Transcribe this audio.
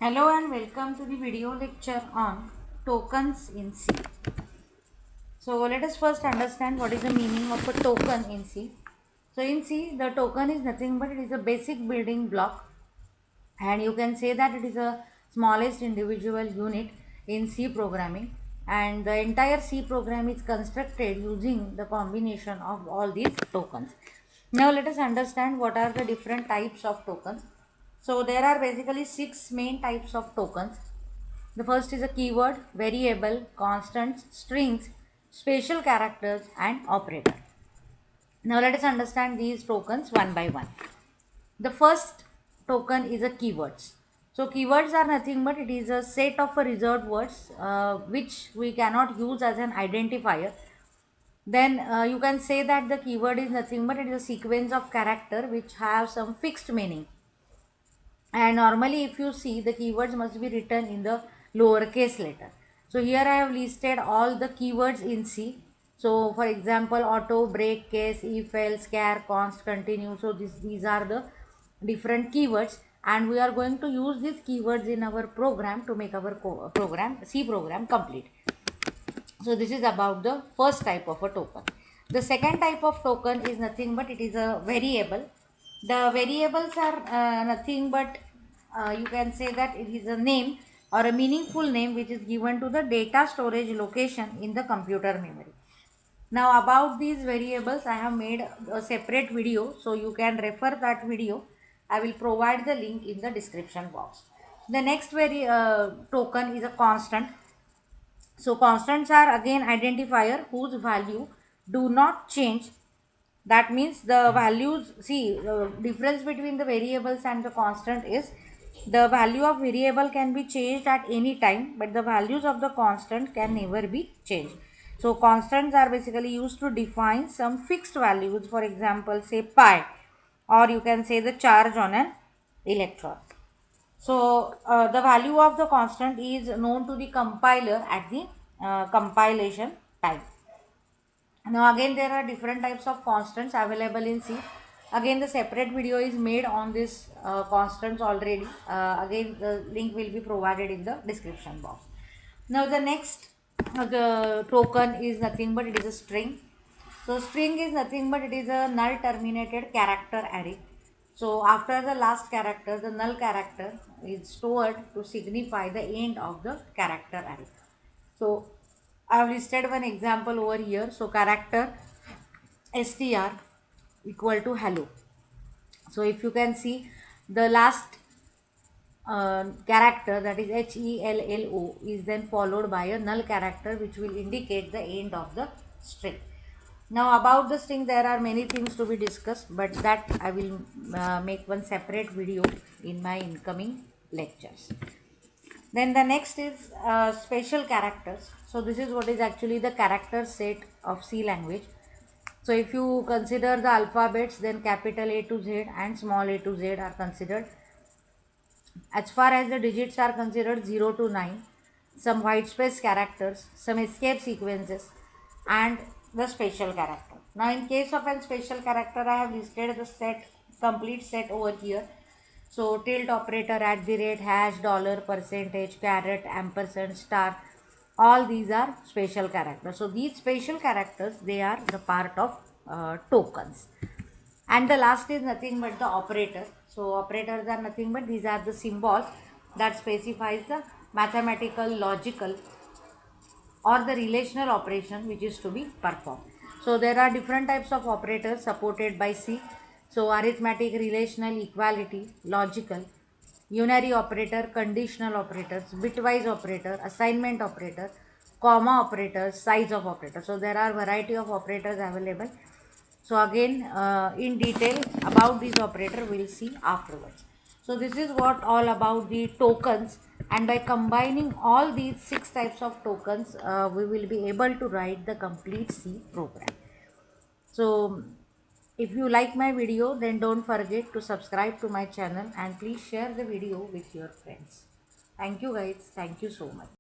Hello and welcome to the video lecture on tokens in C. So let us first understand what is the meaning of a token in C. So in C, the token is nothing but it is a basic building block, and you can say that it is a smallest individual unit in C programming, and the entire C program is constructed using the combination of all these tokens. Now let us understand what are the different types of tokens. So there are basically 6 main types of tokens. The first is a keyword, variable, constants, strings, special characters and operator. Now let us understand these tokens one by one. The first token is a keywords. So keywords are nothing but it is a set of reserved words which we cannot use as an identifier. Then you can say that the keyword is nothing but it is a sequence of character which have some fixed meaning. And normally if you see, the keywords must be written in the lowercase letter. So here I have listed all the keywords in C. So for example, auto, break, case, if, else, care, const, continue. So these are the different keywords, and we are going to use these keywords in our program to make our C program complete. So this is about the first type of a token. The second type of token is nothing but it is a variable. The variables are nothing but you can say that it is a name or a meaningful name which is given to the data storage location in the computer memory. Now about these variables I have made a separate video, so you can refer that video. I will provide the link in the description box. The next token is a constant. So constants are again identifier whose value do not change. That means the values, see, the difference between the variables and the constant is the value of variable can be changed at any time, but the values of the constant can never be changed. So constants are basically used to define some fixed values, for example say pi, or you can say the charge on an electron. So the value of the constant is known to the compiler at the compilation time. Now again there are different types of constants available in C. Again the separate video is made on this constants already. Again the link will be provided in the description box. Now the next the token is nothing but it is a string. So string is nothing but it is a null terminated character array. So after the last character, the null character is stored to signify the end of the character array. So I have listed one example over here. So character str equal to hello. So if you can see, the last character, that is HELLO, is then followed by a null character which will indicate the end of the string. Now about the string there are many things to be discussed, but that I will make one separate video in my incoming lectures. Then the next is special characters. So this is what is actually the character set of C language. So if you consider the alphabets, then capital A to Z and small a to Z are considered. As far as the digits are considered, 0 to 9, some white space characters, some escape sequences, and the special character. Now in case of a special character, I have listed the complete set over here. So tilde operator, at the rate, hash, dollar, percentage, caret, ampersand, star, all these are special characters. So these special characters, they are the part of tokens. And the last is nothing but the operator. So operators are nothing but these are the symbols that specifies the mathematical, logical or the relational operation which is to be performed. So there are different types of operators supported by C. So arithmetic, relational, equality, logical, unary operator, conditional operators, bitwise operator, assignment operator, comma operators, size of operator. So there are variety of operators available. So again in detail about this operator we will see afterwards. So this is what all about the tokens, and by combining all these 6 types of tokens we will be able to write the complete C program. So if you like my video, then don't forget to subscribe to my channel and please share the video with your friends. Thank you guys. Thank you so much.